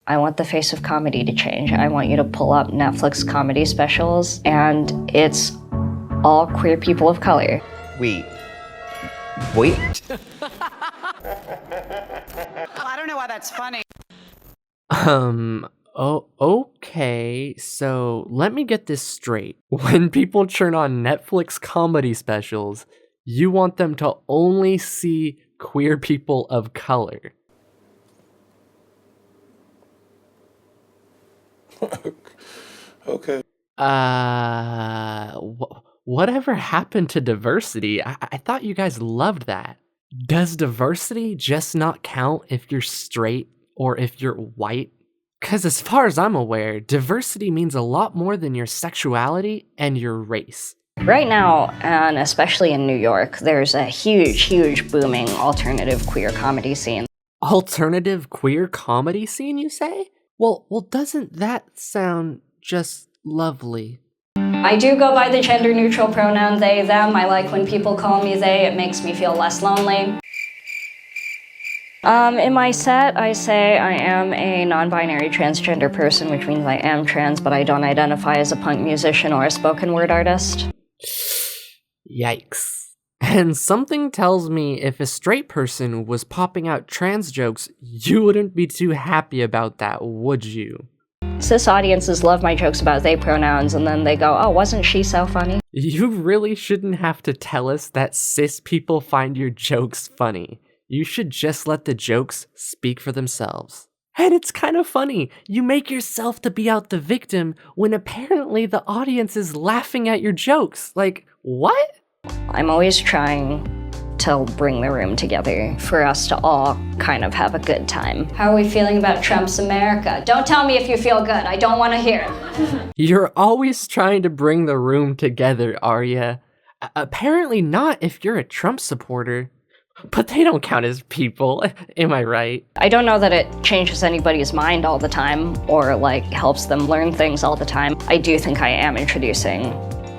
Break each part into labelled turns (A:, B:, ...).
A: I want the face of comedy to change. I want you to pull up Netflix comedy specials, and it's all queer people of color.
B: Wait.
C: Well, I don't know why that's funny.
D: Okay, so let me get this straight. When people turn on Netflix comedy specials, you want them to only see queer people of color.
E: Okay.
D: Whatever happened to diversity? I thought you guys loved that. Does diversity just not count if you're straight or if you're white? Because as far as I'm aware, diversity means a lot more than your sexuality and your race.
A: Right now, and especially in New York, there's a huge booming alternative queer comedy scene.
D: Alternative queer comedy scene, you say? Well, doesn't that sound just lovely?
A: I do go by the gender-neutral pronoun they, them. I like when people call me they. It makes me feel less lonely. In my set, I say I am a non-binary transgender person, which means I am trans, but I don't identify as a punk musician or a spoken word artist.
D: Yikes. And something tells me if a straight person was popping out trans jokes, you wouldn't be too happy about that, would you?
A: Cis audiences love my jokes about they pronouns, and then they go, oh, wasn't she so funny?
D: You really shouldn't have to tell us that cis people find your jokes funny. You should just let the jokes speak for themselves. And it's kind of funny. You make yourself to be out the victim when apparently the audience is laughing at your jokes. Like, what?
A: I'm always trying to bring the room together for us to all kind of have a good time. How are we feeling about Trump's America? Don't tell me if you feel good. I don't want to hear it.
D: You're always trying to bring the room together, are ya? Apparently not if you're a Trump supporter. But they don't count as people, am I right?
A: I don't know that it changes anybody's mind all the time or like helps them learn things all the time. I do think I am introducing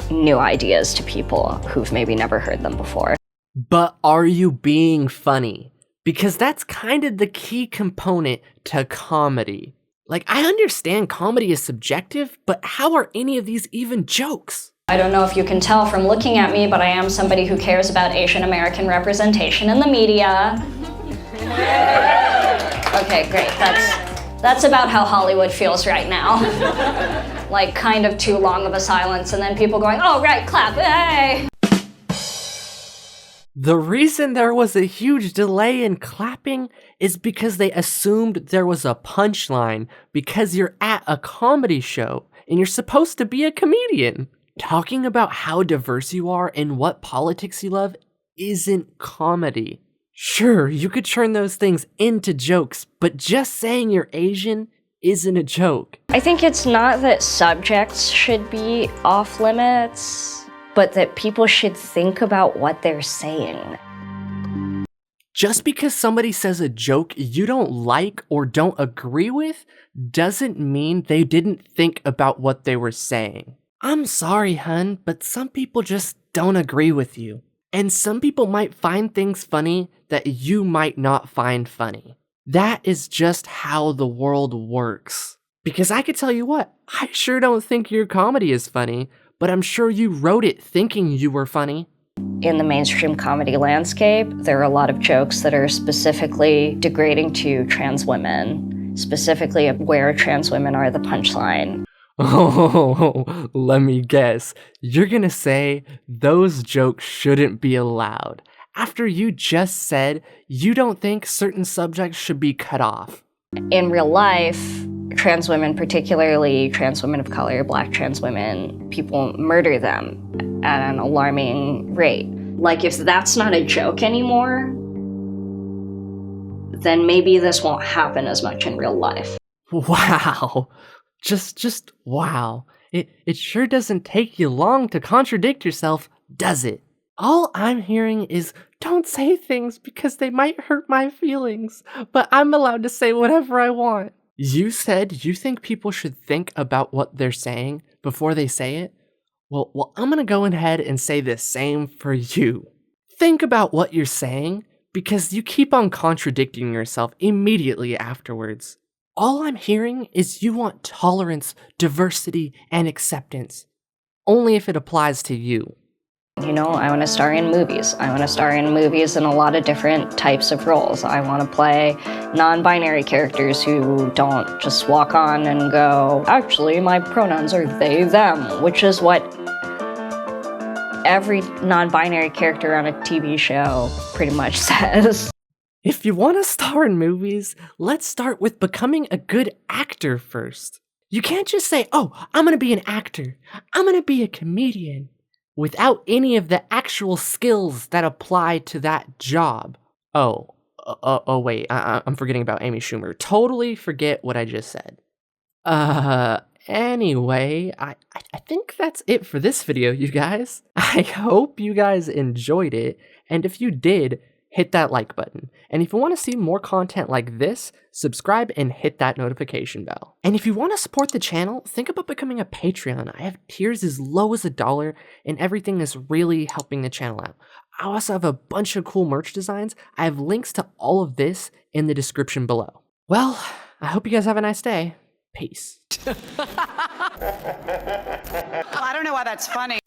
A: new ideas to people who've maybe never heard them before.
D: But are you being funny? Because that's kind of the key component to comedy. Like, I understand comedy is subjective, but how are any of these even jokes?
A: I don't know if you can tell from looking at me, but I am somebody who cares about Asian American representation in the media. Okay, great. That's about how Hollywood feels right now. Like, kind of too long of a silence, and then people going, oh, right, clap, hey!
D: The reason there was a huge delay in clapping is because they assumed there was a punchline because you're at a comedy show and you're supposed to be a comedian. Talking about how diverse you are and what politics you love isn't comedy. Sure, you could turn those things into jokes, but just saying you're Asian isn't a joke.
A: I think it's not that subjects should be off limits, but that people should think about what they're saying.
D: Just because somebody says a joke you don't like or don't agree with doesn't mean they didn't think about what they were saying. I'm sorry, hun, but some people just don't agree with you. And some people might find things funny that you might not find funny. That is just how the world works. Because I could tell you what, I sure don't think your comedy is funny, but I'm sure you wrote it thinking you were funny.
A: In the mainstream comedy landscape, there are a lot of jokes that are specifically degrading to trans women, specifically where trans women are the punchline.
D: Oh, let me guess. You're gonna say those jokes shouldn't be allowed after you just said you don't think certain subjects should be cut off.
A: In real life, trans women, particularly trans women of color, black trans women, people murder them at an alarming rate. Like, if that's not a joke anymore, then maybe this won't happen as much in real life.
D: Wow. Just wow. It sure doesn't take you long to contradict yourself, does it? All I'm hearing is don't say things because they might hurt my feelings, but I'm allowed to say whatever I want. You said you think people should think about what they're saying before they say it? Well, I'm gonna go ahead and say the same for you. Think about what you're saying because you keep on contradicting yourself immediately afterwards. All I'm hearing is you want tolerance, diversity, and acceptance. Only if it applies to you.
A: You know, I want to star in movies. I want to star in movies in a lot of different types of roles. I want to play non-binary characters who don't just walk on and go, actually, my pronouns are they, them, which is what every non-binary character on a TV show pretty much says.
D: If you want to star in movies, let's start with becoming a good actor first. You can't just say, oh, I'm gonna be an actor, I'm gonna be a comedian, without any of the actual skills that apply to that job. Wait, I'm forgetting about Amy Schumer. Totally forget what I just said. Anyway, I think that's it for this video, you guys. I hope you guys enjoyed it, and if you did, hit that like button. And if you want to see more content like this, subscribe and hit that notification bell. And if you want to support the channel, think about becoming a Patreon. I have tiers as low as $1, and everything is really helping the channel out. I also have a bunch of cool merch designs. I have links to all of this in the description below. Well, I hope you guys have a nice day. Peace.
C: Well, I don't know why that's funny.